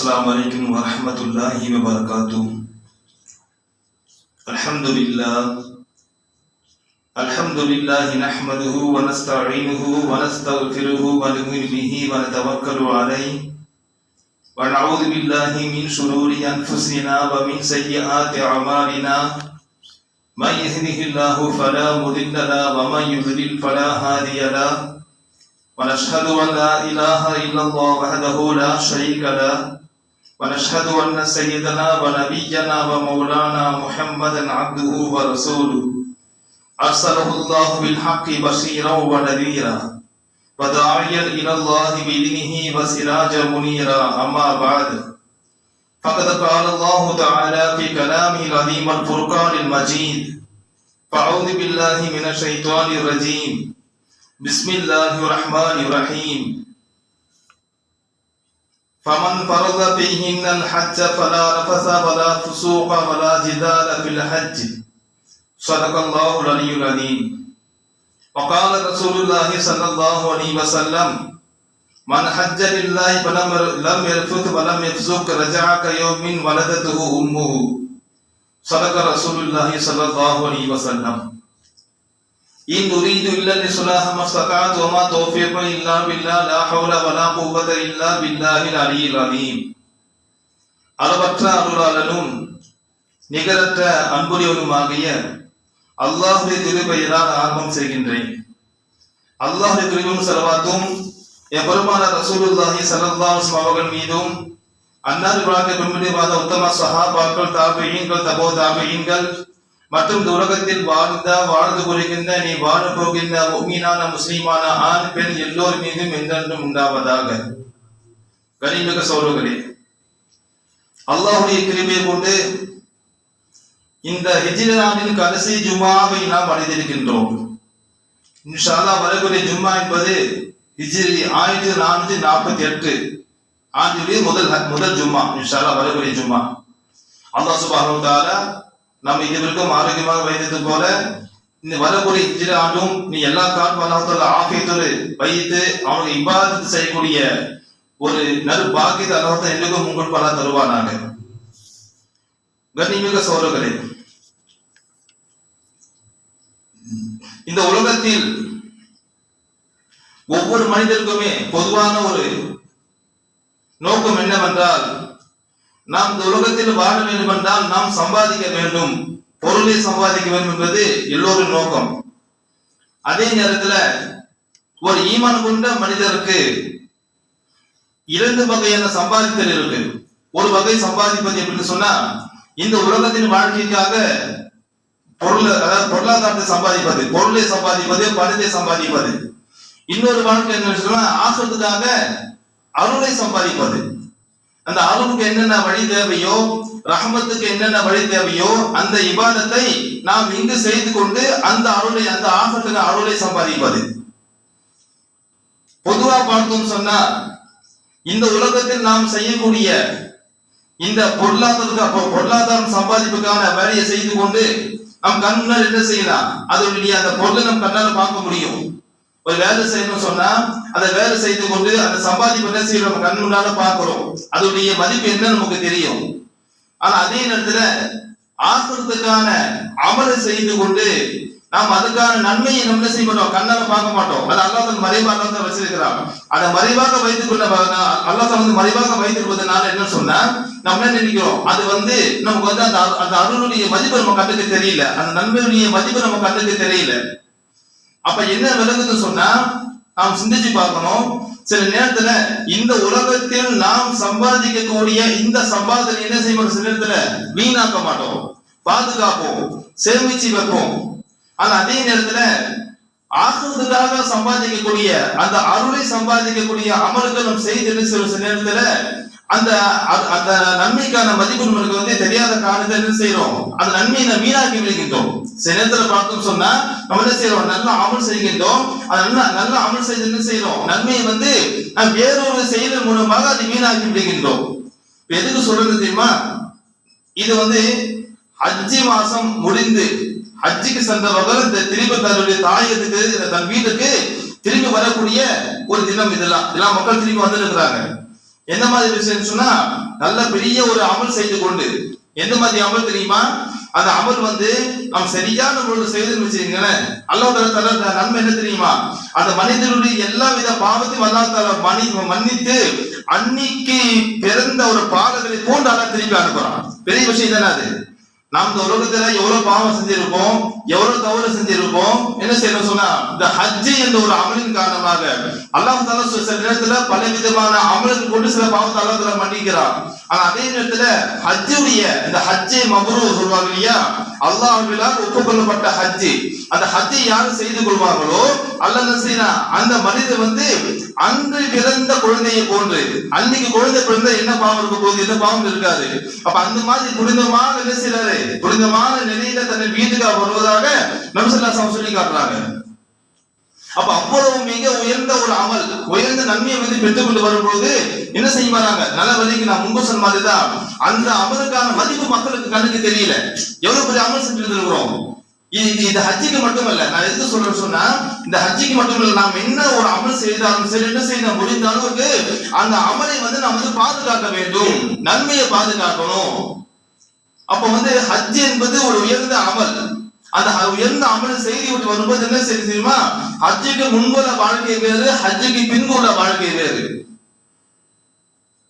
Assalamu alaikum wa rahmatullahi wa barakatuh. Alhamdulillah nahmaduhu wa nasta'inuhu wa nastaghfiruhu wa nu'minu bihi wa natawakkalu alayhi wa na'udhu billahi min shururi anfusina wa min sayyiati a'malina man yahdihillahu fala mudilla lahu wa man yudlil fala hadiya lahu wa nashhadu an la ilaha illallah wahdahu la sharika lahu wa nashhadu anna sayyidana wa nabiyyana wa maulana Muhammadan abduhu wa rasuluhu arsalahu Allah bil haqqi bashiran wa nadhira wa da'iyan ila Allah bi idnihi wa sirajan munira amma ba'd faqad qala Allah ta'ala fi kalamihi al-azim al-furqan al-majid fa'udhu billahi minash shaitanir rajim bismillahir rahmanir rahim faman farada fihinna al-hajja fala rafasa wala fusuqa wala jidala fil hajj sadaqallahu al-aliyyul azim wa qala rasulullah sallallahu alaihi wasallam man hajja lillahi falam yarfuth wa lam yafsuq raja'a ka yawmin waladatuhu ummuhu sadaqa rasulullah sallallahu alaihi wasallam in uridu illa lislaha mastata'tu wa ma tawfiqi illa billah la hawla wa la quwwata illa billahi al-aliyyil azim. அளவற்ற அருளாளனும் நிகரற்ற அன்புடையவனுமாகிய அல்லாஹ்வுடைய திருப்பெயரால் ஆரம்பம் செய்கின்றேன். அல்லாஹ்வுடைய திருவும் ஸலவாத்தும் எம்பெருமானார் ரசூலுல்லாஹி ஸல்லல்லாஹு அலைஹி வஸல்லம் அவர்கள் மீதும் அன்னார் வாழ்க்கை பின்பற்றி வாழ்ந்த உத்தம சஹாபாக்கள் தாபிஈன்கள் தபோ தாபிஈன்கள் மற்றும் இந்த உலகத்தில் வாழ்ந்து கொள்கின்ற நீ வாழ போகின்ற முஃமினான முஸ்லிமான ஆண் பெண் எல்லோர் மீதும் என்றென்றும் உண்டாவதாக. கனிமிக சகோதரர்களே, அல்லாஹ்வுடைய கிருபையை கொண்டு இந்த ஹிஜ்ரி ஆண்டின் கடைசி ஜும்மாவை நாம் அடைந்திருக்கின்றோம். இன்ஷா அல்லாஹ் வரக்கூடிய ஜும்மா என்பது ஹிஜ்ரி 1448 ஆண்டிலே முதல் ஜும்மா. இன்ஷா அல்லாஹ் வரக்கூடிய ஜும்மா. அல்லாஹ் சுப்ஹானஹு வ தஆலா நம்ம இதுவரைக்கும் ஆரோக்கியமாக வைத்தது போல இந்த வரக்கூடிய ஹிஜ்ரி ஆண்டும் நீ எல்லா காலம் அல்லாஹ் தஆலா ஆஃபியத்தோடு வைத்து அவனுக்கு இபாதத் செய்யக்கூடிய ஒரு நற்பாக்கியத்தை அல்லாஹ் தஆலா எங்களுக்கும் உங்களுக்கு அல்லாஹ் தருவானாக. கண்ணியமிக்க சகோதரர்களே, இந்த உலகத்தில் ஒவ்வொரு மனிதருக்குமே பொதுவான ஒரு நோக்கம் என்னவென்றால், நாம் இந்த உலகத்தில் வாழ வேண்டும் என்றால் நாம் சம்பாதிக்க வேண்டும், பொருளை சம்பாதிக்க வேண்டும் என்பது எல்லோரும் நோக்கம். அதே நேரத்தில் ஒரு ஈமான் கொண்ட மனிதருக்கு இரண்டு வகையான சம்பாதித்தல் இருக்கு. ஒரு வகை சம்பாதிப்பது எப்படின்னு சொன்னா, இந்த உலகத்தின் வாழ்க்கைக்காக பொருளாதாரத்தை சம்பாதிப்பது, பொருளை சம்பாதிப்பது, பணத்தை சம்பாதிப்பது. இன்னொரு வாழ்க்கை என்ன சொன்னா, ஆகிறதுக்காக அருளை சம்பாதிப்பது. அந்த அருளுக்கு என்னென்ன வழி தேவையோ, ரஹமத்துக்கு என்னென்ன வழி தேவையோ அந்த இபாதத்தை நாம் இங்கு செய்து கொண்டு அந்த அருளை, அந்த ஆகத்துக்கு அருளை சம்பாதிப்பது. பொதுவா பார்த்தோம் சொன்னா, இந்த உலகத்தில் நாம் செய்யக்கூடிய இந்த பொருளாதாரம் சம்பாதிப்புக்கான வேலையை செய்து கொண்டு நம் கண் முன்னால் என்ன செய்யலாம், அதனுடைய அந்த பொருளை நம் கண்ணால பார்க்க முடியும். ஒரு வேலை செய்யணும் சொன்னா அந்த வேலை செய்து கொண்டு அந்த சம்பாதிப்பு என்ன செய்யறோம், நம்ம கண் முன்னால பார்க்கிறோம். அதனுடைய மதிப்பு என்ன நமக்கு தெரியும். ஆனா அதே நேரத்துல ஆகிறதுக்கான அமலை செய்து கொண்டு நாம் அதுக்கான நன்மையை நம்ம என்ன செய்ய மாட்டோம், கண்ணால பார்க்க மாட்டோம். அது அல்லாஹ் மறைவாக தான் வச்சிருக்கிறான். அதை மறைவாக வைத்துக் கொள்ள அல்லாஹ் மறைவாக வைத்திருப்பதனால என்ன சொன்னா, நம்ம என்ன நினைக்கிறோம், அது நமக்கு அந்த அருளுடைய மதிப்பு நம்ம கண்ணுக்கு தெரியல, அந்த நன்மையுடைய மதிப்பு நம்ம கண்ணுக்கு தெரியல. அப்ப என்ன விளங்குதுன்னு சொன்னா, நாம் சிந்திச்சு பார்க்கணும். சில நேரத்துல இந்த உலகத்தில் நாம் சம்பாதிக்கக்கூடிய இந்த சம்பாதனை என்ன செய்வோம், சில நேரத்துல வீணாக்க மாட்டோம், பாதுகாப்போம், சேமிச்சு வைப்போம். ஆனா அதே நேரத்துல ஆகிறதுக்காக சம்பாதிக்கக்கூடிய அந்த அருளை சம்பாதிக்கக்கூடிய அமல்கள் நம்ம செய்து சில நேரத்துல அந்த அந்த நன்மைக்கான மதிப்பு நம்மளுக்கு தெரியாத காரணத்தை என்ன செய்யறோம், அந்த நன்மையை நம்ம வீணாக்கி விடுகின்றோம். சில நேரத்துல பார்த்தோம் சொன்னா நம்ம என்ன செய்யறோம், நல்ல அமல் செய்கின்றோம். நல்ல அமல் செய்து என்ன செய்யறோம், நன்மையை நாம் வேறொரு செயலின் மூலமாக அதை வீணாக்கி விடுகின்றோம். எதுக்கு சொல்றது தெரியுமா, இது ஹஜ்ஜி மாசம் முடிந்து ஹஜ்ஜிக்கு சென்றவர்கள் திரும்பி தன்னுடைய தாயகத்துக்கு, தன் வீட்டுக்கு திரும்பி வரக்கூடிய ஒரு தினம். இதெல்லாம் மக்கள் திரும்பி வந்து இருக்கிறாங்க. எந்த மாதிரி விஷயம் சொன்னா, நல்ல பெரிய ஒரு அமல் செய்து கொண்டு, எந்த மாதிரி அமல் தெரியுமா, அந்த அமல் வந்து நாம் சரியான முறையில் செய்து வச்சுங்களேன், அல்லாஹ் தஆலா தர நன்மை என்ன தெரியுமா, அந்த மனிதனுடைய எல்லா வித பாவத்தையும் அல்லாஹ் தஆலா மன்னித்து அன்னைக்கு பிறந்த ஒரு பாலகரை போன்று அல்லாஹ் திருப்பி அனுப்புறான். பெரிய விஷயம் தானே அது. நாம் இந்த உலகத்துல எவ்வளவு பாவம் செஞ்சிருப்போம், எவ்வளவு தவறு செஞ்சிருப்போம், என்ன செய்யணும் சொன்னா, இந்த ஹஜ் என்ற ஒரு அமலின் காரணமாக அல்லாஹ் தஆலா சில நேரத்துல பல விதமான அமல்கள் கொண்டு சில பாவத்தை அல்லாஹ் தஆலா மன்னிக்கிறான். ஆனா அதே நேரத்துல ஹஜ்ஜுடைய இந்த ஹஜ்ஜை மப்ரூர் சொல்வாங்க இல்லையா, அல்லாஹ்வினால் ஒப்புக்கொள்ளப்பட்ட ஹஜ், அந்த ஹஜ்ஜை யார் செய்து கொள்வார்களோ அல்லாஹ் என்ன செய்யறான், அந்த மனிதர் வந்து அன்று பிறந்த குழந்தையை போன்று, அன்னைக்கு குழந்தை பிறந்த என்ன பாவம் இருக்க போகுது, எந்த பாவம் இருக்காது. அப்ப அந்த மாதிரி புனிதமான என்ன செய்யறாரு, புனிதமான நிலையில தன்னை வீட்டுக்கு வருவதாக நபி ஸல்லல்லாஹு அலைஹி வஸல்லம் சொல்லி காட்டுறாங்க. அப்ப அவ்வளவு மிக உயர்ந்த ஒரு அமல், உயர்ந்த நன்மையை வந்து பெற்றுக்கொண்டு வரும்போது என்ன செய்ய வராங்க, நல்ல வழிக்கு நான் முன்பு சொன்ன மாதிரிதான் அந்த அமலுக்கான மதிப்பு மக்களுக்கு கண்ணுக்கு தெரியல. எவ்வளவு பெரிய அமல் செஞ்சுட்டு இருக்கிறோம். இது ஹஜ்ஜுக்கு மட்டுமல்ல, நான் எதுக்கு சொல்றேன்னு சொன்னா, இந்த ஹஜ்ஜுக்கு மட்டுமல்ல, நாம் என்ன ஒரு அமல் செய்தாலும் சரி, என்ன செய்ய முடிந்த அளவுக்கு அந்த அமலை வந்து நாம் வந்து பாதுகாக்க வேண்டும், நன்மையை பாதுகாக்கணும். அப்ப வந்து ஹஜ் என்பது ஒரு உயர்ந்த அமல். அந்த உயர்ந்த அமலை செய்தி விட்டு வரும்போது என்ன செய்ய தெரியுமா, ஹஜ்ஜுக்கு முன்புள்ள வாழ்க்கை வேறு, ஹஜ்ஜுக்கு பின்புள்ள வாழ்க்கை வேறு.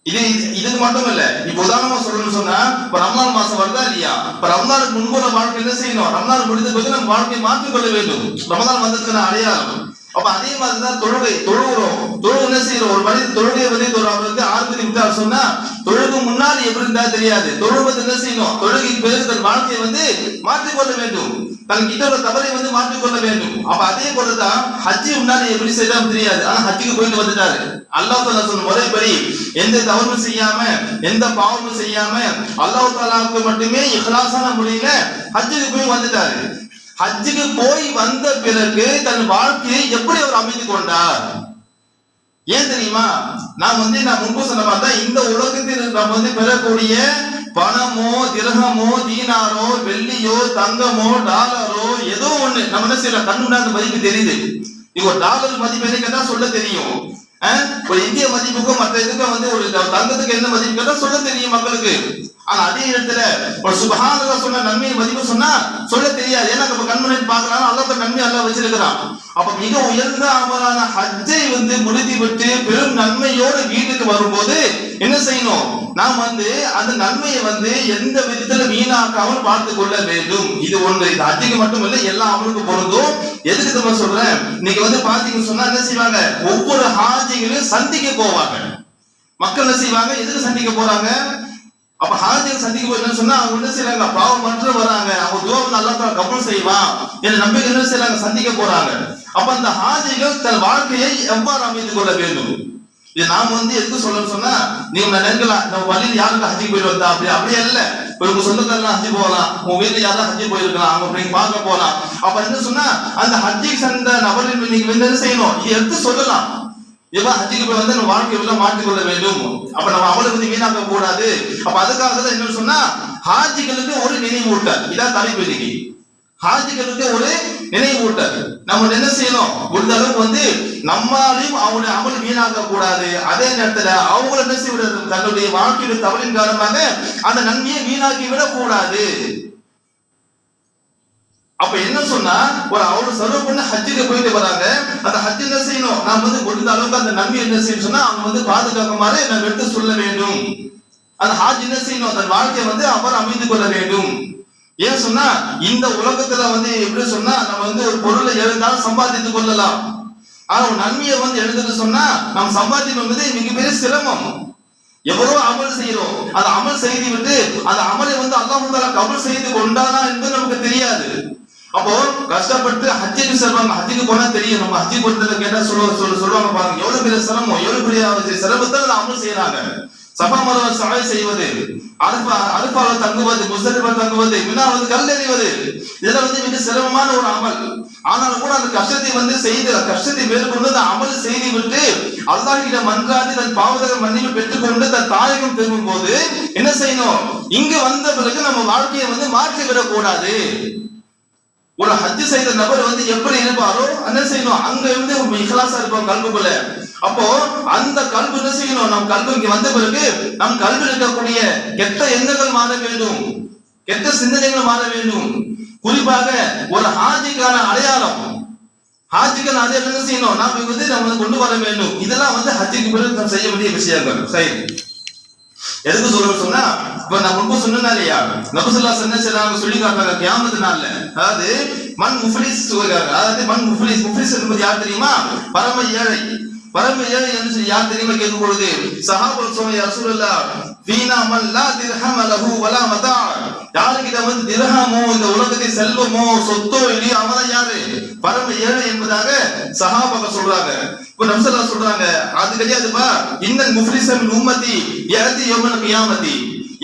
இதுக்கு மட்டும் இல்ல, இப்ப உதாரணமா சொல்லணும்னு சொன்னா, இப்ப ரமலான் மாசம் வருதா இல்லையா, இப்ப ரமலானுக்கு முன்புள்ள வாழ்க்கை என்ன செய்யணும், ரமலான் முடிந்த பிறகு நம்ம வாழ்க்கையை மாற்றிக் கொள்ள வேண்டும். ரமலான் வந்ததுக்கான அடையாளம். அப்ப அதே மாதிரிதான் தொழுகிறோம். என்ன செய்யறோம், ஒரு மனித தொழுகையை வந்து அவருக்கு ஆரம்பித்து விட்டார் சொன்னா, தொழுகு முன்னாடி எப்படி இருந்தா தெரியாது, தொழுவது என்ன செய்யணும், தொழுகைக்கு பிறகு தன் வாழ்க்கையை வந்து மாற்றிக்கொள்ள வேண்டும், தன் கிட்ட உள்ள தவறை வந்து மாற்றிக்கொள்ள வேண்டும். அப்ப அதே போலதான் ஹஜ்ஜி முன்னாடி எப்படி செய்தாலும் தெரியாது, ஆனா ஹஜ்ஜுக்கு போயிட்டு வந்துட்டாரு. அல்லாஹ் தஆலா சொன்ன முறைப்படி எந்த தவறும் செய்யாம, எந்த பாவமும் செய்யாம, அல்லாஹ் தஆலாவுக்கு மட்டுமே இஹ்லாஸான முறையில ஹஜ்ஜுக்கு போய் வந்துட்டாரு. ஹஜ்ஜுக்கு போய் வந்த பிறகு தன் வாழ்க்கையை எப்படி அவர் அமைத்து கொண்டார், ஏன் தெரியுமா, நான் முன்பு சொன்ன பார்த்தா, இந்த உலகத்தில் நாம் வந்து பெறக்கூடிய பணமோ திரகமோ தீனாரோ வெள்ளியோ தங்கமோ டாலரோ ஏதோ ஒண்ணு நம்ம என்ன செய்யலாம், கண்ணு முன்னாடி மதிப்பு தெரியுது. இப்போ டாலர் மதிப்பு என்ன கேட்டா சொல்ல தெரியும், ஒரு இந்திய மதிப்புக்கும் மற்ற இதுக்கும் வந்து ஒரு தங்கத்துக்கு என்ன மதிப்பு கேட்டா சொல்ல தெரியும் மக்களுக்கு. ஆனா அதே இடத்துல ஒரு சுப்ஹானல்லாஹ் சொன்ன நன்மையை மதிப்பு சொன்னா சொல்ல தெரியாது. ஏன்னா நம்ம கண்மணி பார்க்கலாம், அல்லாஹ் நன்மை அல்லாஹ் வச்சிருக்கிறான். அப்ப மிக உயர்ந்த அமலான ஹஜ்ஜை வந்து முடித்து விட்டு பெரும் நன்மையோடு வீட்டுக்கு வரும்போது என்ன செய்யணும், நாம் வந்து அந்த நன்மையை வந்து எந்த விதத்துல வீணாக்காமல் பார்த்து கொள்ள வேண்டும். இது ஒன்று. இது ஹஜ்ஜுக்கு மட்டும் இல்ல, எல்லா அமலுக்கும் பொருந்தும். எதுக்கு நம்ம சொல்றேன், இன்னைக்கு வந்து பாத்தீங்கன்னு சொன்னா என்ன செய்வாங்க, ஒவ்வொரு ஹாஜிகளையும் சந்திக்க போவாங்க. மக்கள் என்ன செய்வாங்க, எதுக்கு சந்திக்க போறாங்க, அப்ப ஹாஜிகள் சந்திக்க போய் என்ன சொன்னா, அவங்க என்ன செய்யறாங்க, பாவம் மட்டும் வராங்க, அவங்க துஆ அல்லாஹ் தஆலா கபூல் செய்வான் என்ற நம்பிக்கை என்ன செய்யறாங்க, சந்திக்க போறாங்க. அப்ப அந்த ஹாஜிகள் தன் வாழ்க்கையை எவ்வாறு அமைத்துக் கொள்ள வேண்டும், இது நாம் வந்து எதுக்கு சொல்லணும்னு சொன்னா, நீங்க நினைக்கலாம் நம்ம வழியில் யாருக்கு ஹஜ்ஜி போயிட்டு வந்தா, அப்படியே இல்ல, உங்க சொந்தக்காரலாம் ஹஜ்ஜி போகலாம், உங்க வீட்டுல யாரும் ஹஜ்ஜி போயிருக்கலாம், அவங்க அப்படி பார்க்க போகலாம். அப்ப என்ன சொன்னா, அந்த ஹஜ்ஜி சந்த நபரின் நீங்க வந்து என்ன செய்யணும், இது எடுத்து சொல்லலாம், இவன் ஹஜ்ஜுக்கு போய் வந்து நம்ம வாழ்க்கை எல்லாம் மாற்றிக்கொள்ள வேண்டும், அப்ப நம்ம அவளை வந்து வீணாக்க கூடாது. அப்ப அதுக்காக தான் என்ன சொன்னா, ஹாஜிகளுக்கு ஒரு நினைவூட்டல், இதான் தலைப்பு இன்னைக்கு. ஹாஜிகளுக்கு ஒரு நினைவூட்டல். நம்ம என்ன செய்யணும், முடிந்த அளவுக்கு வந்து நம்மாலையும் அவங்களுடைய அமல் வீணாக்க கூடாது. அதே நேரத்துல அவங்கள என்ன செய்ய, தன்னுடைய வாழ்க்கையுடைய தவறின் காரணமாக அந்த நன்மையை வீணாக்கி விட கூடாது. அப்ப என்ன சொன்னா, ஒரு அவ்வளவு செலவு பண்ண ஹஜ்ஜுக்கு போயிட்டு வராங்க, அந்த ஹஜ் என்ன செய்யணும், நாம் வந்து முடிந்த அளவுக்கு அந்த நன்மை என்ன செய்யணும் சொன்னா, அவங்க வந்து பாதுகாக்குமாறு நம்ம எடுத்து சொல்ல வேண்டும். அந்த ஹாஜ் என்ன செய்யணும், தன் வாழ்க்கையை வந்து அவர் அமைந்து கொள்ள வேண்டும். ஏன் சொன்னா, இந்த உலகத்துல வந்து எப்படி சொன்னா, நம்ம வந்து ஒரு பொருளை எழுந்தாலும் சம்பாதித்துக் கொள்ளலாம், ஆனா ஒரு நன்மையை வந்து எழுதுன்னு சொன்னா நம்ம சம்பாதிக்கும் என்பது மிகப்பெரிய சிரமம். எவ்வளவு அமல் செய்யறோம், அந்த அமல் செய்து விட்டு அந்த அமலை வந்து அல்லாஹ் தஆலா கபூல் செய்து கொண்டானா என்பது நமக்கு தெரியாது. அப்போ கஷ்டப்பட்டு ஹஜ்ஜுக்கு செல்வாங்க, ஹஜ்ஜுக்கு போனா தெரியும், நம்ம ஹஜ்ஜி போறதுல கேட்டா சொல்லுவாங்க பாருங்க, எவ்வளவு பெரிய சிரமம், எவ்வளவு பெரிய சிரமத்தை அமல் செய்யறாங்க. சஃபா மர்வா சஅய் செய்வது, அரஃபால தங்குவது, முஸ்தலிஃபா தங்குவது, மினால கல்லெறிவது, இதெல்லாம் வந்து மிக சிரமமான ஒரு அமல். ஆனாலும் கூட அந்த கஷ்டத்தை வந்து செய்து, கஷ்டத்தை மேற்கொண்டு அந்த அமல் செய்து விட்டு அல்லாஹ்விடம் மன்றாடி தன் பாவத்தை மன்னிப்பு பெற்றுக்கொண்டு தன் தாயகம் திரும்பும் போது என்ன செய்யணும், இங்கு வந்த பிறகு நம்ம வாழ்க்கையை வந்து மாற்றி விடக்கூடாது. ஒரு ஹஜ் செய்த நபர் வந்து எப்படி இருப்பாரோ என்ன செய்யணும், அங்க இருந்து ஒரு இஹ்லாஸா இருப்போம் கல்புக்குள்ள. அப்போ அந்த கல்பு என்ன செய்யணும், நம் கல்பு இங்க வந்த பிறகு நம் கல்வியில் இருக்கக்கூடிய கெட்ட எண்ணங்கள் மாற வேண்டும், கெட்ட சிந்தனைகள் மாற வேண்டும். குறிப்பாக ஒரு ஹாஜிக்கான அடையாளம், ஹாஜிக்கான அடையாளம் என்ன செய்யணும், நாம் வந்து நம்ம கொண்டு வர வேண்டும். இதெல்லாம் வந்து ஹஜ்ஜுக்கு பிறகு நாம் செய்ய வேண்டிய விஷயங்கள். சரி, எதுக்கு சொல்றேன்னு சொன்னா, இப்ப நான் முன்பு சொன்னா இல்லையா, நபி ஸல்லல்லாஹு அலைஹி வஸல்லம் சொல்லி காட்டுறாங்க கியாமத் நாள்ல, அதாவது மன் முஃப்லிஸ் சொல்றாங்க. அதாவது மன் முஃப்லிஸ், முஃப்லிஸ் என்பது யார் தெரியுமா, பரம ஏழை. பரம ஏழை என்று சொல்லி யார் தெரியுமா கேட்கும் பொழுது சஹாபா சொன்னாங்க, யா ரசூலல்லாஹ் ஃபீனா மன் லா திர்ஹம் லஹு வலா மதா, யாருக்கிட்ட வந்து திர்ஹமோ இந்த உலகத்தை செல்வமோ சொத்தோ இல்லையோ அவன் யாரு, பரம ஏழை என்பதாக சஹாபாக்கள் சொல்றாங்க. இப்ப நபி ஸல்லல்லாஹு சொல்றாங்க, அது கிடையாதுப்பா, இன்னல் முஃப்லிஸ மின் உம்மத்தி யஅதி யௌமல் கியாமத்தி,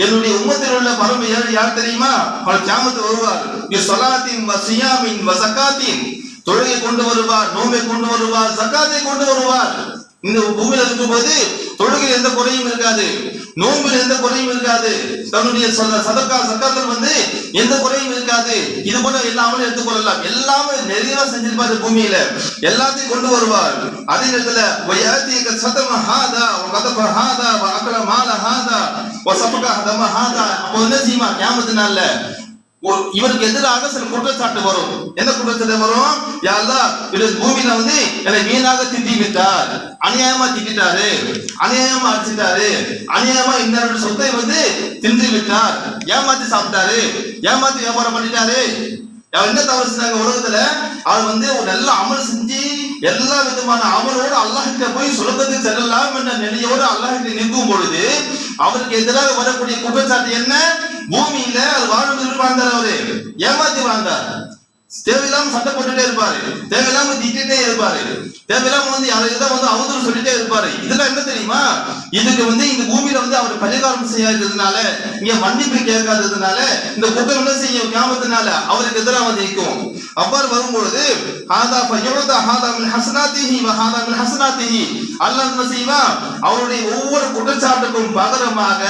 என்னுடைய உம்மத்தில் உள்ள பரம ஏழை யார் தெரியுமா, அவர் கியாமத் வருவார். பி ஸலாத்தின் வ ஸியாமின் வ ஸகாத்தின், தொழுகை கொண்டு வருவார், நோன்பை கொண்டு வருவார், ஜகாத்தை கொண்டு வருவார். இந்த பூமியில இருக்கும்போது தொழுகையில் எந்த குறையும் இருக்காது, நோன்பில் எந்த குறையும் இருக்காது, தன்னுடைய சதக்கா சக்காக்கள் வந்து எந்த குறையும் இருக்காது. இது போல எல்லாமே எடுத்துக்கொள்ளலாம், எல்லாமே நிறைவா செஞ்சிருப்பாரு பூமியில, எல்லாத்தையும் கொண்டு வருவார். அதே நேரத்துல வயஅதிக சதம ஹாதா வ கதஃப ஹாதா வ அகல மால ஹாதா வ சஃபக தம ஹாதா. அப்போ என்ன செய்யுமா, கியாமத் நாள்ல இவருக்கு எதிராக சில குற்றச்சாட்டு வரும். என்ன குற்றச்சாட்டு வரும், யா அல்லாஹ் இவர் பூமியில வந்து என்னை வீணாக திட்டி விட்டார், அநியாயமா திட்டாரு, அநியாயமா அடிச்சிட்டாரு, அநியாயமா இன்னொரு சொத்தை வந்து தின்று விட்டார், ஏமாத்தி சாப்பிட்டாரு, ஏமாத்தி வியாபாரம் பண்ணிட்டாரு. என்ன தவறு செஞ்சாங்க உலகத்துல, அவர் வந்து ஒரு நல்ல அமல் செஞ்சு எல்லா விதமான அமலோடு அல்லாஹ் கிட்ட போய் சொர்க்கத்துக்கு செல்லலாம் என்ற நிலையோடு அல்லாஹ் கிட்ட நிற்கும் பொழுது அவருக்கு எதிராக வரக்கூடிய குற்றச்சாட்டு என்ன, பூமியில அது வாழும் வாழ்ந்தார், அவரு ஏமாத்தி வாழ்ந்தார், தேவையில்லாம சண்டை போட்டுட்டே இருப்பாரு, தேவையில்லாம திட்டே இருப்பாரு, தேவையில்லாம வந்து யாரையும் வந்து அவதூறு சொல்லிட்டே இருப்பாரு. இதெல்லாம் என்ன தெரியுமா, இதுக்கு வந்து இந்த பூமியில வந்து அவர் பரிகாரம் செய்யாததுனால, இங்க மன்னிப்பு கேட்காததுனால, இந்த குற்றம் என்ன செய்யும், கியாமத்தினால அவருக்கு எதிராக வந்து நிற்கும். அவ்வாறு வரும்பொழுது ஹாதா ஃபயுதா ஹாதா மின் ஹஸனாத்திஹி வ ஹாதா மின் ஹஸனாத்திஹி, அல்லாஹ் என்ன செய்வான், அவருடைய ஒவ்வொரு குற்றச்சாட்டுக்கும் பகரமாக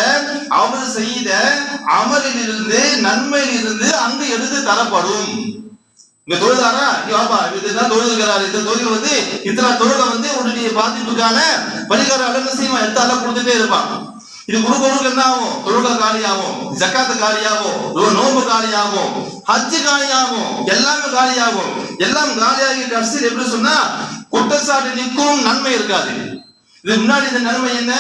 அவர் செய்த அமலிலிருந்து நன்மையிலிருந்து அங்கு எடுத்து தரப்படும். இங்க தொழுதாரா, வாப்பா இதுதான் தொழுகிறாரு, இந்த தொழில் வந்து இத்தனை தொழிலை வந்து உன்னுடைய பாதிப்புக்கான பரிகாரம் அல்ல செய்வான், எடுத்தால கொடுத்துட்டே இருப்பான். இது குடும்பங்களுக்கு என்ன ஆகும், தொழுகை காலியாகும், ஜக்காத்து காலியாகும், நோன்பு காலியாகும், ஹஜ்ஜு காலியாகும், எல்லாமே காலியாகும். எல்லாம் காலியாகி கடைசியில் எப்படி சொன்னா குற்றச்சாட்டு நிற்கும், நன்மை இருக்காது. இது முன்னாடி இந்த நன்மை என்ன,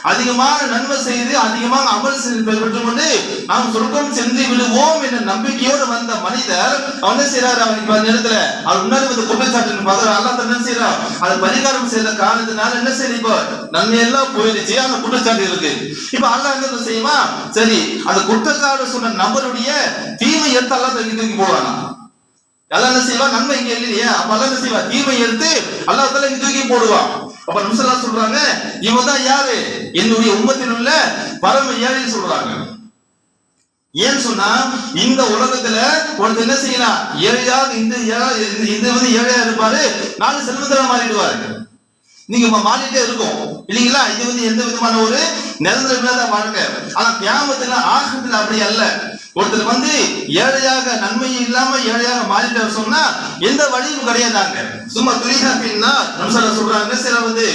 அதிகமான நன்மை செய்து அதிகமாக அமல் பெற்றுக்கொண்டு நாம் சொர்க்கம் சென்று விடுவோம் என்ற நம்பிக்கையோடு வந்த மனிதர் அவன் என்ன செய்யறாரு, அவன் நேரத்துல அவர் முன்னாடி வந்து குற்றச்சாட்டு பகரம் அல்லாஹ் என்ன செய்யறான், அது பரிகாரம் செய்த காரணத்தினால என்ன செய்ய, இப்போ நன்மை எல்லாம் போயிடுச்சு, அந்த குற்றச்சாட்டு இருக்கு. இப்ப அல்லாஹ் என்ன செய்யுமா, சரி அந்த குற்றச்சாட்டு சொன்ன நபருடைய தீமை எடுத்து அல்லாஹ் தூக்கி போவானா, அல்லாஹ் என்ன செய்வான், நன்மை இங்க இல்லையா, அப்ப அல்லாஹ் என்ன செய்வான், தீமை எடுத்து அல்லாஹ் தஆலா தூக்கி போடுவான். அப்ப நபி ஸல்லல்லாஹு அலைஹி சொல்றாங்க, இவன் தான் யாரு, என்னுடைய உம்மத்தில் உள்ள பரம ஏழை சொல்றாங்க. ஏன் சொன்னா இந்த உலகத்துல ஒருத்தர் என்ன செய்யலாம், ஏழையாக இந்த வந்து ஏழையா இருப்பாரு, நாலு செல்வந்தரா மாறிடுவாரு, நீங்க மாறிட்டே இருக்கும் இல்லைங்களா. இது வந்து எந்த விதமான ஒரு நிரந்தரமில்லாத வாழ்க்கை. ஆனா கியாமத்துல ஆகிரத்துல அப்படி அல்ல. ஒருத்தர் வந்து ஏழையாக நன்மை இல்லாம ஏழையாக மாறிட்டார் சொன்னா எந்த வழியும் கிடையாதாங்க. சும்மா துரிஹா பின்னா நபி ஸல்லல்லாஹு சொல்றாங்க, சில வந்து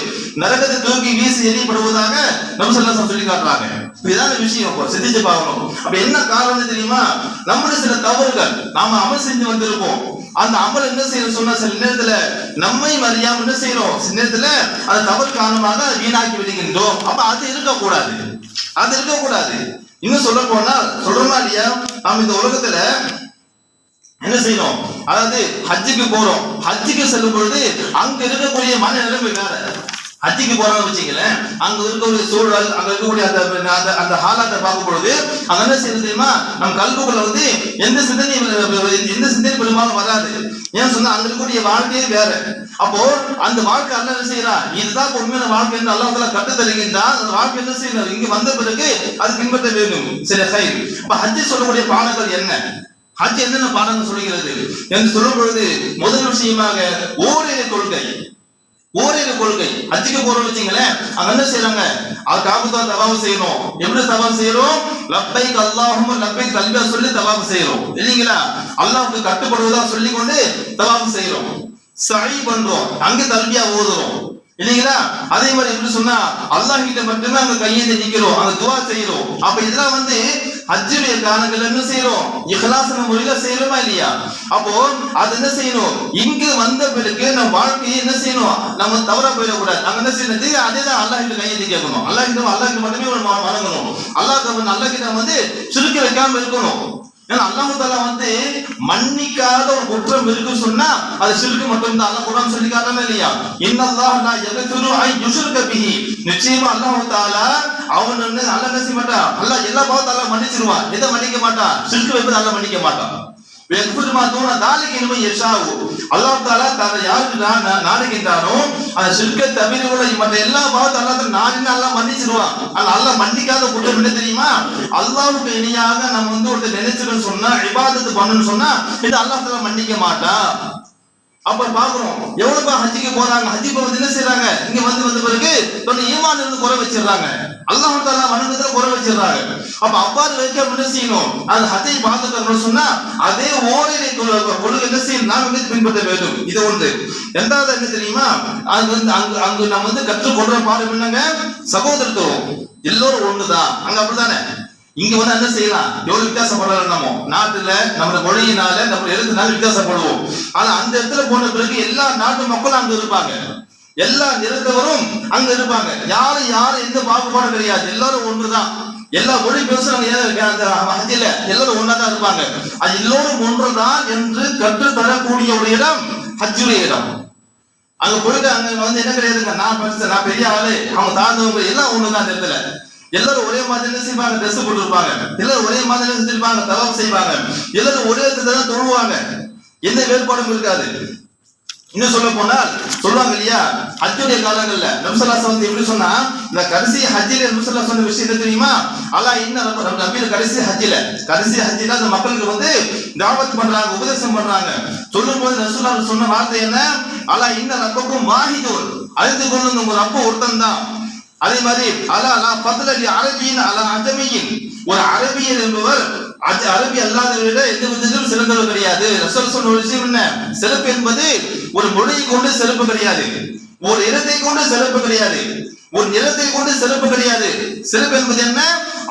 நரகத்தை தூக்கி வீசி எரியப்படுவதாக நபி ஸல்லல்லாஹு சொல்லி காட்டுறாங்க. இதான விஷயம், சிந்திச்சு பார்க்கணும். அப்ப என்ன காரணம் தெரியுமா, நம்முடைய சில தவறுகள் நாம அமல் செஞ்சு வந்திருப்போம், அந்த அமல் என்ன செய்யணும் சொன்னா சில நேரத்துல நம்மை அறியாம என்ன செய்யறோம், சில நேரத்துல அந்த தவறு காரணமாக வீணாக்கி விடுகின்றோம். அப்ப அது இருக்கக்கூடாது, அது இருக்கக்கூடாது. இன்னும் சொல்ல போனா சொல்றோமா இல்லையா, நாம் இந்த உலகத்துல என்ன செய்யணும், அதாவது ஹஜ்ஜுக்கு போறோம், ஹஜ்ஜுக்கு செல்லும் பொழுது அங்க இருக்கக்கூடிய மனநிலைமை வேற. ஹஜ்ஜுக்கு போறோம்னு வச்சுங்களேன், அங்க இருக்கக்கூடிய சூழல், அங்க இருக்கக்கூடிய அந்த ஹாலாத்தை பார்க்கும் பொழுது அங்க என்ன செய்யணும் தெரியுமா, நம்ம கல்புக்குள்ள வந்து எந்த சிந்தனை பெரும்பாலும் வராது. ஏன் சொன்னா அங்க இருக்கக்கூடிய வாழ்க்கையே வேற. அப்போ அந்த வாழ்க்கை அல்லாஹ் என்ன செய்யறான், இதுதான் உண்மையான வாழ்க்கை என்று அல்லாஹ் தஆலா கற்றுத் தருகின்றான். அந்த வாழ்க்கை என்ன செய்யணும், இங்க வந்த பிறகு அது பின்பற்ற வேண்டும். சரி, ஹைர். அப்ப ஹஜ் சொல்லக்கூடிய பாடங்கள் என்ன, ஹஜ் என்னென்ன பாடங்கள் சொல்லுகிறது என்று சொல்லும் பொழுது முதல் விஷயமாக ஓரிரை கொள்கை. ஓரிரு கொள்கை. ஹஜ்ஜுக்கு போறோம் வச்சுங்களேன், அங்க என்ன செய்யறாங்க, அது காபத்துல்லா தவாஃப் செய்யணும். எப்படி தவாஃப் செய்யறோம்? லப்பைக் அல்லாஹும்ம லப்பைக் தல்பியா சொல்லி தவாஃப் செய்யறோம் இல்லீங்களா? அல்லாஹ்வுக்கு கட்டுப்படுவதா சொல்லி கொண்டு தவாஃப் செய்யறோம். சഈ பண்றோம், அங்க தல்பியா ஓதுறோம் இல்லீங்களா? அதே மாதிரி எப்படி சொன்னா அல்லாஹ் கிட்ட மட்டுமே அங்க கையேந்தி நிக்கிறோம், அங்க துஆ செய்யறோம். அப்ப இதெல்லாம் ஹஜ்ஜுடைய காலங்கள்ல என்ன செய்யறோம்? இஹ்லாஸான முறையில செய்யறோமா இல்லையா? அப்போ அது என்ன செய்யணும், இங்க வந்த பிறகு நம்ம வாழ்க்கையை என்ன செய்யணும், நம்ம தவறா போயிடக்கூடாது. அங்க என்ன செய்யணும், அதேதான் அல்லாஹ் கிட்ட கையேந்தி கேட்கணும். அல்லாஹ் கிட்ட மட்டுமே வணங்கணும். அல்லாஹ் கிட்ட சுருக்கி வைக்காம இருக்கணும். ஏன்னா அல்லாஹ் தஆலா மன்னிக்காத ஒரு குற்றம் இருக்கு சொன்னா அது ஷிர்க் மட்டும் தான். அல்லாஹ் குர்ஆன் சொல்லி காட்டல இல்லையா, இன்னல்லாஹ லா யக்ஃபிரு அன் யுஷ்ரக பிஹி. நிச்சயமா அல்லாஹ் தஆலா அவன் அல்லாஹ் என்ன செய்ய மாட்டான், அல்லாஹ் எல்லா பாவத்தையும் அல்லாஹ் மன்னிச்சிடுவான். எதை மன்னிக்க மாட்டான்? ஷிர்க் வைப்பதை அல்லாஹ் மன்னிக்க மாட்டான். யக்ஃபிரு மா தூன தாலிக லிமன் யஷாஉ. அல்லாஹ் தஆலா தான் யாருக்கு நாடுகின்றானோ அந்த ஷிர்க்கை தவிர உள்ள மற்ற எல்லா பாவத்தையும் அல்லாஹ் நாடினா அல்லாஹ் மன்னிச்சிடுவான். ஆனா அல்லாஹ் மன்னிக்காத குற்றம் என்ன தெரியுமா? அல்லாஹ்வுக்கு இணையாக நம்ம ஒரு நினைச்சுன்னு சொன்னா இபாதத் பண்ணனும்னு சொன்னா இது அல்லாஹ் தஆலா மன்னிக்க மாட்டான். அப்ப பாக்குறோம் எவ்வளவு ஹஜ்ஜுக்கு போறாங்க, ஹஜ்ஜுக்கு என்ன செய்யறாங்க, இங்க வந்த பிறகு ஈமான் இருந்து குறை வச்சிடறாங்க, அல்லாஹ் தஆலா வணங்குறதுல குறை வச்சிடறாங்க. அப்ப அவ்வாறு வைக்க என்ன செய்யணும், அது ஹஜ்ஜை பார்த்துட்டோம்னு சொன்னா அதே ஓரிரை கொள்கை என்ன செய்யணும், நாம் பின்பற்ற வேண்டும். இது ஒன்று. இரண்டாவது என்ன தெரியுமா, அது அங்கு நம்ம கற்றுக்கொள்ற பாடம் என்னங்க, சகோதரத்துவம். எல்லோரும் ஒண்ணுதான். அங்க அப்படித்தானே. இங்க என்ன செய்யலாம், எவ்வளவு வித்தியாசப்படலாம், நம்ம நாட்டுல நம்ம மொழியினால நம்ம எழுத்துனால வித்தியாசப்படுவோம். ஆனா அந்த இடத்துல போன பிறகு எல்லா நாட்டு மக்களும் அங்க இருப்பாங்க, எல்லா நிறத்தவரும் அங்க இருப்பாங்க. யாரும் எந்த பாகுபாடும் கிடையாது, எல்லாரும் ஒன்றுதான். எல்லா மொழி பேசுறவங்க எல்லாரும் ஒன்னாதான் இருப்பாங்க. அது எல்லோரும் ஒன்றுதான் என்று கற்று தரக்கூடிய ஒரு இடம் ஹஜ்ஜுடைய இடம். அங்க போயிட்டு அங்க என்ன கிடையாதுங்க, நான் படிச்சேன், நான் பெரிய ஆளு, அவங்க தாழ்ந்தவங்க எல்லாம் ஒண்ணுதான். அந்த இடத்துல எல்லாரும் ஒரே மாதிரி என்ன செய்வாங்க, ட்ரெஸ் போட்டுருப்பாங்க, எல்லாரும் ஒரே மாதிரி செஞ்சிருப்பாங்க, தவாஃப் செய்வாங்க, எல்லாரும் ஒரே இடத்துல தான் தொழுவாங்க, எந்த வேறுபாடும் இருக்காது. இன்னும் சொல்ல போனால் சொல்லுவாங்க இல்லையா, ஹஜ்ஜுடைய காலங்கள்ல நபி ஸல்லல்லாஹு அலைஹி வஸல்லம் எப்படி சொன்னா, இந்த கடைசி ஹஜ்ஜில நபி ஸல்லல்லாஹு அலைஹி வஸல்லம் விஷயம் என்ன தெரியுமா, அல்லாஹ் இன்ன நபியில கடைசி ஹஜ்ஜில அந்த மக்களுக்கு தாவத் பண்றாங்க, உபதேசம் பண்றாங்க. சொல்லும்போது ரசூலுல்லாஹ் சொன்ன வார்த்தை என்ன, அல்லாஹ் இன்ன ரப்பக்கும் வாஹிதுன், அறிந்து கொள்ளுங்க உங்க ரப்பு ஒருத்தன் தான். அதே மாதிரி அலா லா ஃபத்ல லி அரபியின் அலா அஜமியின், ஒரு அரபியர் என்பவர் அரபி அல்லாதவரை விட எந்த விதத்திலும் சிறந்தவர் கிடையாது. ரசூல் சொன்ன ஒரு விஷயம் என்ன, சிறப்பு என்பது ஒரு மொழியை கொண்டு சிறப்பு கிடையாது, ஒரு இடத்தை கொண்டு சிறப்பு கிடையாது, ஒரு நிலத்தை கொண்டு சிறப்பு கிடையாது. சிறப்பு என்பது என்ன,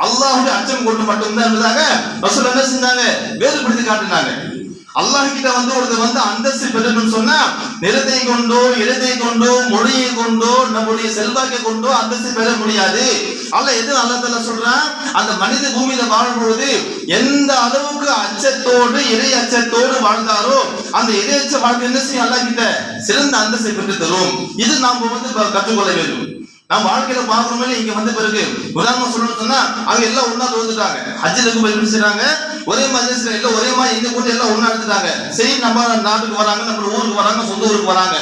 அல்லாஹ்வுடைய அச்சம் கொண்டு மட்டும்தான் என்பதாக ரசூல் என்ன செஞ்சாங்க, வேறுபடுத்தி காட்டினாங்க. அல்லாஹ் கிட்ட ஒருத்தர் அந்தஸ்து பெறணும்னு சொன்னா நிலத்தை கொண்டோ இடத்தை கொண்டோ மொழியை கொண்டோ நம்முடைய செல்வாக்கை கொண்டோ அந்தஸ்து பெற முடியாது. அல்லாஹ் எது அல்லாஹ் தஆலா சொல்றான், அந்த மனித பூமியில வாழும் பொழுது எந்த அளவுக்கு அச்சத்தோடு இறை அச்சத்தோடு வாழ்ந்தாரோ அந்த இறை அச்ச வாழ்க்கை என்ன செய்யும், அல்லாஹ் கிட்ட சிறந்த அந்தஸ்தை பெற்று தரும். இது நாம கற்றுக்கொள்ள வேண்டும். நம்ம வாழ்க்கையில பாக்குறோமே, இங்க பிறகு உதாரணம் சொல்லணும்னு சொன்னா அங்க எல்லாம் ஒன்னா தோந்துட்டாங்க. ஹஜ்ஜுக்கு போய் எப்படி செய்றாங்க, ஒரே மஜ்லிஸ்ல எல்லாம் ஒரே மாதிரி இந்த கூட்டம் எல்லாம் ஒண்ணா எடுத்துட்டாங்க. சரி, நம்ம நாட்டுக்கு வராங்க, நம்ம ஊருக்கு வராங்க, சொந்த ஊருக்கு வராங்க,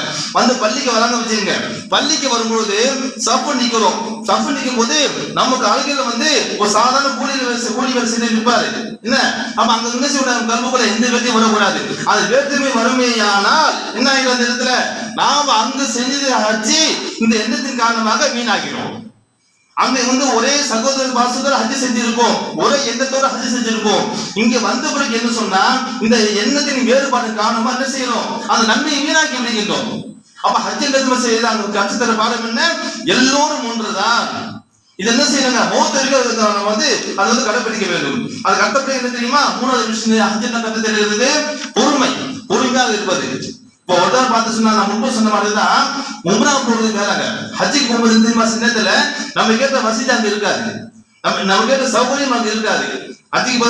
பள்ளிக்கு வராங்க வச்சுங்க. பள்ளிக்கு வரும்போது சஃப் நிக்கிறோம். சஃப் நிக்கும் போது நமக்கு அழகில ஒரு சாதாரண கூலி வேலை செஞ்சு நிற்பாரு என்ன. அப்ப அங்க என்ன செய்யணும், கல்புக்குள்ள எந்த வேட்டையும் வரக்கூடாது. அது வேற்றுமை வறுமையானால் என்ன ஆகிடும், அந்த இடத்துல நாம அங்கு செஞ்சது ஹஜ்ஜி இந்த எண்ணத்தின் காரணமாக வீணாகிறோம். அங்க ஒரே சகோதரர் பாசத்தோட ஹஜ் செஞ்சிருப்போம், ஒரே எண்ணத்தோட ஹஜ் செஞ்சிருப்போம். இங்க வந்த பிறகு என்ன சொன்னா, இந்த எண்ணத்தின் வேறுபாடு காரணமா என்ன செய்யறோம், அந்த நன்மையை வீணாக்கி விடுகின்றோம். அப்ப ஹஜ் எண்ணத்துல செய்யுது அங்க கற்றுத்தர பாடம் என்ன, எல்லோரும் ஒன்றுதான். இது என்ன செய்யணுங்க, மௌத்திற்கு அது கடைபிடிக்க வேண்டும். அது கட்டப்படி என்ன தெரியுமா, மூணாவது விஷயம் ஹஜ் கட்டத்தில் இருக்குது பொறுமையாக இருப்பது. இப்போ ஒருத்தர் பார்த்து சொன்னா, நான் முன்பு சொன்ன மாதிரிதான் உம்ரா போறது வேறாங்க, ஹஜ்ஜுக்கு போகும்போது தெரியுமா, சின்னத்துல நம்ம கேட்ட வசதி அங்க இருக்காது, நம்ம கேட்ட சௌகரியம் அங்க இருக்காது. ஹஜ்ஜுக்கு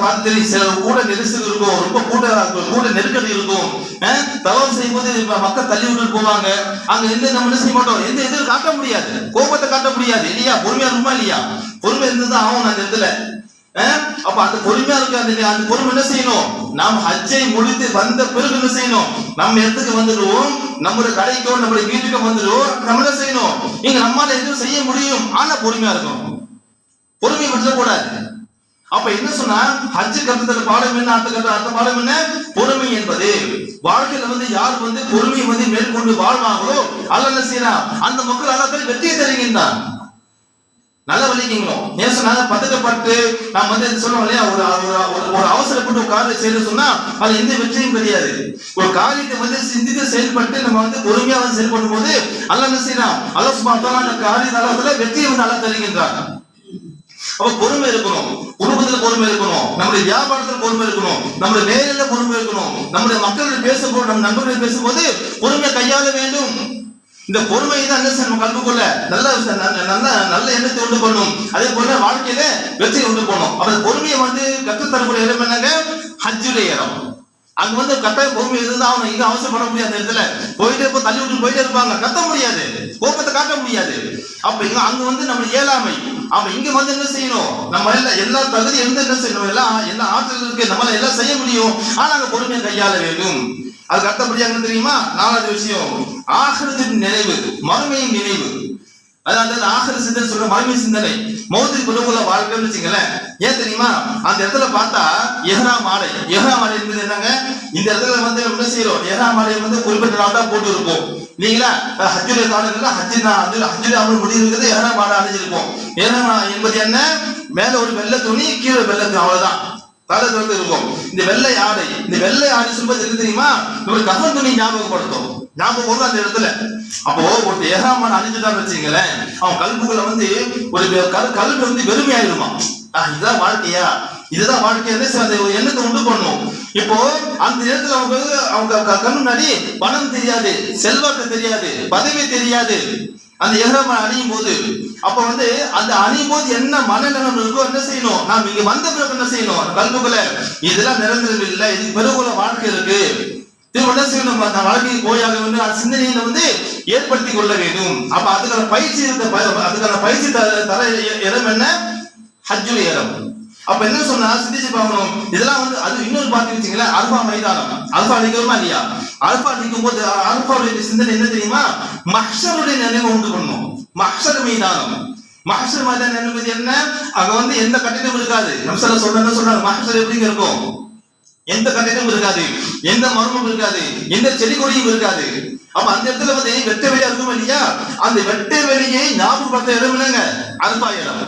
பார்த்து தெரியும், சில கூட நெரிசல் இருக்கும், ரொம்ப கூட நெருக்கடி இருக்கும். தவாஃப் செய்யும் போது மக்கள் தள்ளி விட்டு போவாங்க. அங்க நம்ம என்ன செய்ய மாட்டோம், எந்த எதிரும் காட்ட முடியாது, கோபத்தை காட்ட முடியாது இல்லையா. பொறுமையா இருக்குமா இல்லையா, பொறுமை இருந்துதான் ஆகும் அந்த இடத்துல. அப்ப அந்த பொறுமையா இருக்காது, அந்த பொறுமை என்ன செய்யணும், நாம் ஹஜ்ஜை முடித்து வந்த பிறகு என்ன செய்யணும், நம்ம இடத்துக்கு வந்துடுவோம், நம்மளுடைய கடைக்கோ நம்மளுடைய வீட்டுக்கு வந்துடுவோம். நம்ம என்ன செய்யணும், இங்க நம்மால எதுவும் செய்ய முடியும், ஆனா பொறுமையா இருக்கணும், பொறுமை விட்டுற கூடாது. அப்ப என்ன சொன்னா ஹஜ் கருத்துல பாடம் என்ன, அடுத்த பாடம் என்ன, பொறுமை என்பது. வாழ்க்கையில யார் பொறுமையை மேற்கொண்டு வாழ்வாங்களோ அல்லாஹ் என்ன செய்யறான், அந்த மக்கள் அல்லாஹ் வெற்றியை தருகின்றான். நல்ல வலிக்கணும். ஏன் சொன்னாங்க, பதக்கப்பட்டு நாம் சொல்லுவோம் இல்லையா, ஒரு அவசரப்பட்டு ஒரு காரியம் செய்ய சொன்னா அது எந்த வெற்றியும் கிடையாது. ஒரு காரியத்தை சிந்தித்து செயல்பட்டு நம்ம பொறுமையா செயல்படும் போது அல்லாஹ் என்ன செய்யறான், அல்லாஹ் சுப்ஹானஹு வ தஆலா அந்த காரியத்துல வெற்றியை அல்லாஹ் தருகின்றான். அப்ப பொறுமை இருக்கணும், குடும்பத்துல பொறுமை இருக்கணும், நம்முடைய வியாபாரத்துல பொறுமை இருக்கணும், நம்முடைய வேலையில பொறுமை இருக்கணும், நம்முடைய மக்களுடைய பேசும்போது, நம்ம நண்பர்கள் பேசும்போது பொறுமையை கையாள வேண்டும். இந்த பொறுமை தான் என்ன நம்ம கல்விக்குள்ள நல்ல எண்ணத்தை உண்டு பண்ணும். அதே போல வாழ்க்கையில வெற்றியை உண்டு பண்ணும். அப்ப பொறுமையை கற்றுத்தரக்கூடிய இடம் என்னங்க, ஹஜ்ஜுடைய இடம். அங்க கட்டாயம் பொறுமை இருந்தா அவன் இங்க அவசரப்பட முடியாது. இடத்துல போயிட்டே இருப்போம், தள்ளி விட்டு போயிட்டே இருப்பாங்க, கத்த முடியாது, கோபத்தை காட்ட முடியாது. அப்ப இங்க அங்க நம்ம இயலாமை. அவன் இங்க என்ன செய்யணும், நம்ம எல்லா தகுதி என்ன செய்யணும், எல்லா ஆற்றல் இருக்கு, நம்மளால எல்லாம் செய்ய முடியும். ஆனா அங்க பொறுமையை கையாள வேண்டும். அதுக்கு அடுத்தபடியாக என்ன தெரியுமா, 4வது விஷயம் ஆகிரத்தின் நினைவு, மறுமையின் நினைவு. அதாவது ஆகிர சிந்தனை சொல்ற மறுமை சிந்தனை. மௌத்துக்கு பிறகுள்ள வாழ்க்கைன்னு வச்சுங்களேன். ஏன் தெரியுமா, அந்த இடத்துல பார்த்தா எஹ்ராம் ஆடை என்பது என்னங்க, இந்த இடத்துல என்ன செய்யறோம், எஹ்ராம் ஆடை குறிப்பிட்ட நாள் தான் போட்டு இருப்போம். இல்லைங்களா, ஹஜ்ஜுடைய காலங்கள்ல ஹஜ்ஜுடைய அமல் முடிவுங்கிறது எஹ்ராம் ஆடை அணிஞ்சிருப்போம். எஹ்ராம் என்பது என்ன, மேல ஒரு வெள்ளை துணி, கீழே வெள்ளை துணி, அவ்வளவுதான் தலை இருக்கும். இந்த வெள்ளை ஆடை சொல்வது என்ன தெரியுமா, ஒரு கஃன் துணி ஞாபகம் அந்த இடத்துல. அப்போ ஒரு ஏகாமான அணிஞ்சுட்டான்னு வச்சுங்களேன், அவன் கல்புக்குள்ள ஒரு கல்வி வெறுமையாயிருமா. இதுதான் வாழ்க்கையா, இதுதான் வாழ்க்கை எண்ணத்தை உண்டு பண்ணும். இப்போ அந்த நேரத்துல அவங்க கண் முன்னாடி பணம் தெரியாது, செல்வாக்கு தெரியாது, பதவி தெரியாது. அந்த எஹ்ராம் அணியும் போது அப்ப அந்த அணியும் போது என்ன மனநலம் இருக்கோ என்ன செய்யணும், நாம் இங்க வந்த பிறகு என்ன செய்யணும், கல்புக்குள்ள இதெல்லாம் நிரந்தரம் இல்லை, இதுக்கு பிறகுள்ள வாழ்க்கை இருக்கு, என்ன செய்யணும், அந்த வாழ்க்கைக்கு போயாக வேண்டும், அந்த சிந்தனையை ஏற்படுத்தி கொள்ள வேண்டும். அப்ப அதுக்கான பயிற்சி தர இடம் என்ன, ஹஜ்ஜுடைய இடம். அப்ப என்ன சொன்னா சிந்திச்சு பார்க்கணும். இதெல்லாம் அது இன்னொரு பார்த்து வச்சுங்களேன், அல்பா மைதானம். அல்பா அடிக்கிறோமா இல்லையா, அல்பா அடிக்கும் போது அல்பாவுடைய சிந்தனை என்ன தெரியுமா, மஹ்ஷருடைய நினைவு உண்டு பண்ணணும். மஹ்ஷர் மைதானம் என்பது என்ன, அங்க எந்த கட்டிடம் இருக்காது. நம்சல சொல்றாங்க மஹ்ஷர் எப்படிங்க இருக்கும், எந்த கட்டிடம் இருக்காது, எந்த மர்மம் இருக்காது, எந்த செடி கொடியும் இருக்காது. அப்ப அந்த இடத்துல வெட்ட வெளியா இருக்கும் இல்லையா, அந்த வெட்ட வெளியை ஞாபகப்படுத்த இடம் இல்லைங்க, அல்பா இடம்.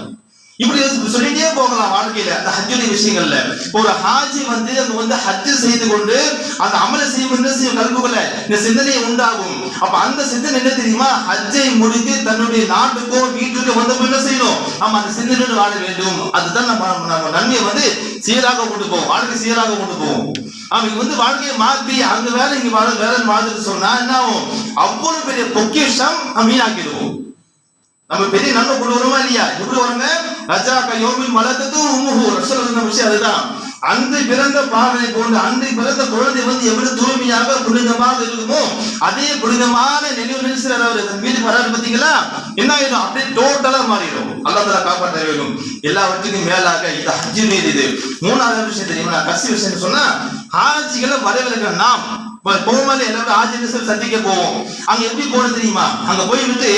இப்படி சொல்லிட்டே போகலாம் வாழ்க்கையில அந்த ஹஜ்ஜுடைய விஷயங்கள்ல. ஒரு ஹாஜி அங்க ஹஜ் செய்து கொண்டு அந்த அமல செய்யும் கல்புக்குள்ள இந்த சிந்தனையை உண்டாகும். அப்ப அந்த சிந்தனை என்ன தெரியுமா, ஹஜ்ஜை முடித்து தன்னுடைய நாட்டுக்கோ வீட்டுக்கோ என்ன செய்யணும், நம்ம அந்த சிந்தனையோடு வாழ வேண்டும். அதுதான் நம்ம நன்மையை சீராக கொண்டு போவோம், வாழ்க்கை சீராக கொண்டு போவோம். அவங்க வாழ்க்கையை மாற்றி அங்க வேலை இங்க வேலை மாதிரி சொன்னா என்ன ஆகும், அவ்வளவு பெரிய பொக்கிஷம் வீணாக்கிடுவோம். நம்ம பெரிய நன்மை கொண்டு வருமா இல்லையா, எப்படி வருங்க, ரஜா கையோமின் மலத்தது உம்முஹு ரசூல் சொன்ன விஷயம் அதுதான். அன்று பிறந்த பாவனை போன்று அன்று பிறந்த குழந்தை எவ்வளவு தூய்மையாக புனிதமாக இருக்குமோ அதே புனிதமான நினைவு நினைச்சார் அவர் வீட்டுக்கு வராது. பாத்தீங்களா, என்ன ஆயிடும், அப்படியே டோட்டலா மாறிடும். அல்லாஹ் தஆலா காப்பாற்ற வேண்டும். எல்லாவற்றுக்கும் மேலாக இது ஹஜ் மீது. இது 3வது விஷயம் தெரியுமா, கடைசி விஷயம் சொன்னா, ஹாஜிகளை வரவேற்கிற நாம் போகும்போது எல்லாரும் ஆஜினேசர் சந்திக்க போவோம். அங்க எப்படி போறது தெரியுமா, அங்க போயிட்டு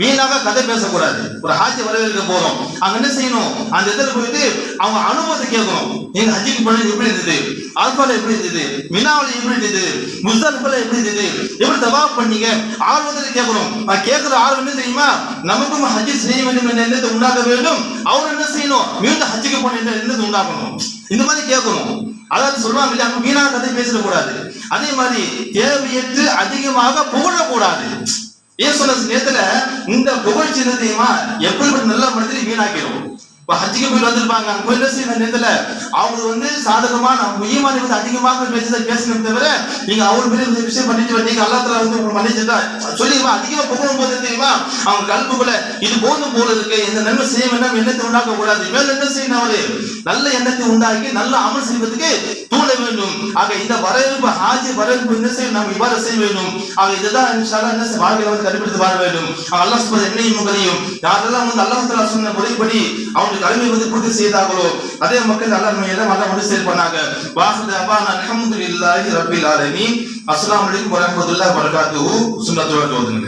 வீணாக கதை பேசக்கூடாது. ஒரு ஹாஜி வரவேற்க போறோம், அங்க என்ன செய்யணும், அந்த இடத்துல போயிட்டு அவங்க அனுபவத்தை கேட்கணும். எங்க ஹஜ்ஜுக்கு போனது எப்படி இருந்தது, ஆல்பால எப்படி இருந்தது, மினாவில எப்படி இருந்தது, முஸ்தலிஃபால எப்படி இருந்தது, எப்படி தவாப் பண்ணீங்க, ஆர்வத்தில் கேட்கணும். கேட்கிற ஆர்வம் என்ன தெரியுமா, நமக்கும் ஹஜ்ஜி செய்ய வேண்டும் என்ற எண்ணத்தை உண்டாக்க வேண்டும். அவர் என்ன செய்யணும், மீண்டும் ஹஜ்ஜுக்கு போன எண்ணத்தை உண்டாக்கணும். இந்த மாதிரி கேட்கணும். அதாவது சொல்லுவாங்க இல்லையா, வீணாக கதை பேசிடக்கூடாது. அதே மாதிரி தேவையற்று அதிகமாக புகழக்கூடாது. ஏன் சொன்ன நேரத்துல இந்த புகழ்ச்சி என்ன தெரியுமா, எப்படிப்பட்ட நல்ல மனிதரை வீணாக்கிடும். ஹஜ்ஜுக்கு போய் வந்திருப்பாங்க, அங்க போய் என்ன செய்யற நேரத்துல அவங்க சாதகமான ஈமானை அதிகமாக பேசணும் தவிர நீங்க அவர் பெரிய விஷயம் பண்ணிட்டு நீங்க அல்லாஹ் தஆலா உங்களுக்கு மன்னிச்சுட்டா சொல்லிடுவா. அதிகமா புகழும் போது தெரியுமா, அவங்க கல்புக்குள்ள இது போதும் போல இருக்கு, இந்த நன்மை செய்ய வேண்டாம், எண்ணத்தை உண்டாக்க கூடாது. மேல என்ன செய்யணும், அவரு நல்ல எண்ணத்தை உண்டாக்கி நல்ல அமல் செய்வதற்கு தூண்ட வேண்டும். ஆக இந்த வரவேற்பு ஹாஜி வரவேற்பு என்ன செய்ய நாம் இவ்வாறு செய்ய வேண்டும். ஆக இதுதான் இன்ஷா அல்லாஹ் என்ன வாழ்க்கையில கடைபிடித்து வாழ வேண்டும். அல்லாஹ் சுப்ஹானஹு என்னையும் உங்களையும் யாரெல்லாம் அல்லாஹ் தஆலா சொன்ன முறைப்படி அவங்க கடமை பூர்த்தி செய்தார்களோ அதே மக்கள் அல்லாஹ் எல்லாம் அல்லாஹ் வந்து செயல்படுறாங்க. வாஹித அபானா அல்ஹம்துலில்லாஹி ரப்பில் ஆலமீன். அஸ்ஸலாமு அலைக்கும் வரஹ்மத்துல்லாஹி வபரகாத்துஹு. சுன்னத்துல் ஓதுங்க.